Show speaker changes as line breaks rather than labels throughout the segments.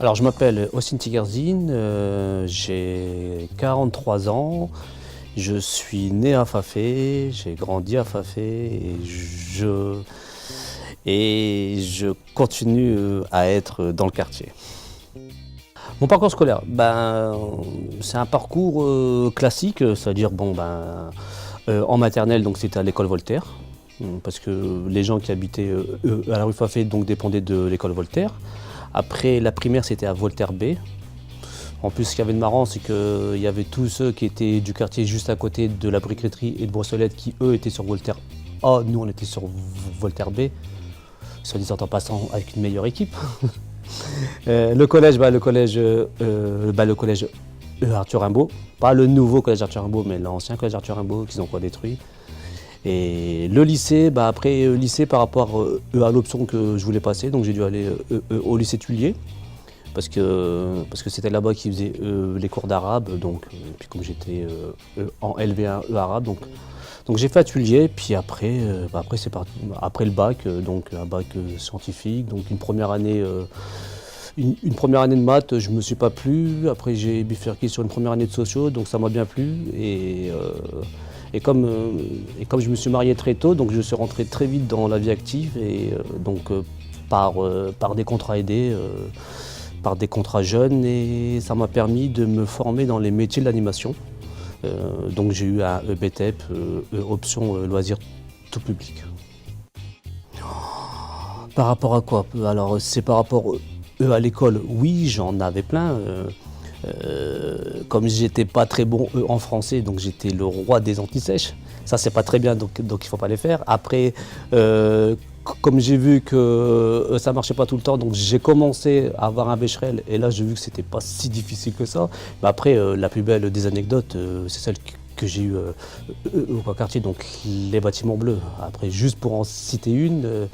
Alors, je m'appelle Hossein Tigerzine, j'ai 43 ans, je suis né à Fafé, j'ai grandi à Fafé et je continue à être dans le quartier. Mon parcours scolaire, c'est un parcours classique, c'est-à-dire en maternelle, donc c'était à l'école Voltaire, parce que les gens qui habitaient à la rue Fafé donc, dépendaient de l'école Voltaire. Après la primaire, c'était à Voltaire B. En plus, ce qu'il y avait de marrant, c'est qu'il y avait tous ceux qui étaient du quartier juste à côté de la briqueterie et de Brossolette qui, eux, étaient sur Voltaire A. Nous, on était sur Voltaire B, soit disant en passant avec une meilleure équipe. Le collège, le collège Arthur Rimbaud. Pas le nouveau collège Arthur Rimbaud, mais l'ancien collège Arthur Rimbaud qu'ils ont quoi détruit. Et le lycée, lycée par rapport à l'option que je voulais passer, donc j'ai dû aller au lycée Tulier, parce que c'était là-bas qu'ils faisaient les cours d'arabe, donc puis comme j'étais en LV1 arabe, donc j'ai fait à Tulier, puis après, c'est parti, après le bac, donc un bac scientifique, donc une première année de maths, je ne me suis pas plu, après j'ai bifurqué sur une première année de sociaux, donc ça m'a bien plu, et comme je me suis marié très tôt, donc je suis rentré très vite dans la vie active, et par des contrats aidés, par des contrats jeunes, et ça m'a permis de me former dans les métiers de l'animation. Donc j'ai eu un EBTEP, option loisirs tout public. Par rapport à quoi? Alors c'est par rapport à l'école, oui, j'en avais plein. Comme j'étais pas très bon en français, donc j'étais le roi des antisèches. Ça c'est pas très bien, donc il faut pas les faire. Après, comme j'ai vu que ça marchait pas tout le temps, donc j'ai commencé à avoir un Becherel, et là j'ai vu que c'était pas si difficile que ça. Mais après, la plus belle des anecdotes, c'est celle que j'ai eue au quartier, donc les bâtiments bleus. Après, juste pour en citer une.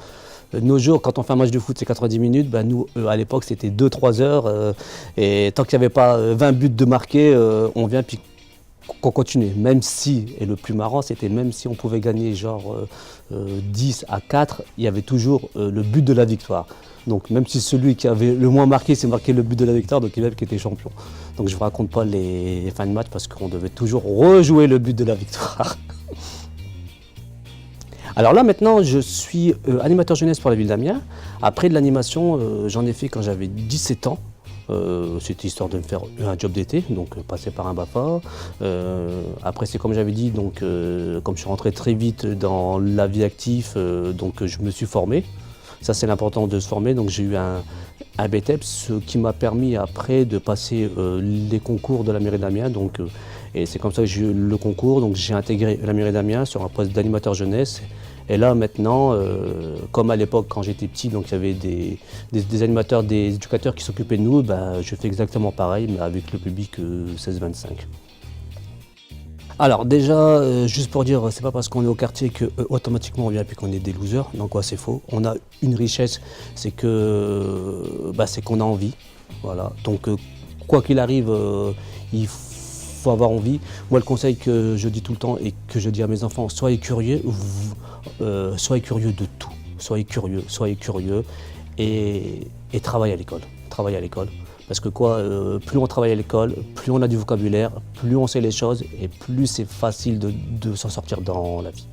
Nos jours, quand on fait un match de foot, c'est 90 minutes. Nous, à l'époque, c'était 2-3 heures. Et tant qu'il n'y avait pas 20 buts de marqués, on vient puis qu'on continue. Même si, et le plus marrant, c'était même si on pouvait gagner 10-4, il y avait toujours le but de la victoire. Donc même si celui qui avait le moins marqué, c'est marqué le but de la victoire, donc il même qui était champion. Donc je ne vous raconte pas les fins de match parce qu'on devait toujours rejouer le but de la victoire. Alors là maintenant je suis animateur jeunesse pour la ville d'Amiens. Après de l'animation, j'en ai fait quand j'avais 17 ans. C'était histoire de me faire un job d'été, donc passer par un BAFA. Après c'est comme j'avais dit, donc comme je suis rentré très vite dans la vie active, donc je me suis formé. Ça c'est l'important de se former, donc j'ai eu un BTEP, ce qui m'a permis après de passer les concours de la mairie d'Amiens. Et c'est comme ça que j'ai eu le concours, donc j'ai intégré la mairie d'Amiens sur un poste d'animateur jeunesse. Et là maintenant, comme à l'époque quand j'étais petit, donc il y avait des animateurs, des éducateurs qui s'occupaient de nous, je fais exactement pareil, mais avec le public 16-25. Alors déjà, juste pour dire, c'est pas parce qu'on est au quartier que automatiquement on vient et qu'on est des losers. Non quoi, c'est faux. On a une richesse, c'est qu'on a envie. Voilà. Donc quoi qu'il arrive, il faut avoir envie. Moi le conseil que je dis tout le temps et que je dis à mes enfants, soyez curieux de tout. Soyez curieux et travaillez à l'école. Travaillez à l'école. Parce que plus on travaille à l'école, plus on a du vocabulaire, plus on sait les choses et plus c'est facile de s'en sortir dans la vie.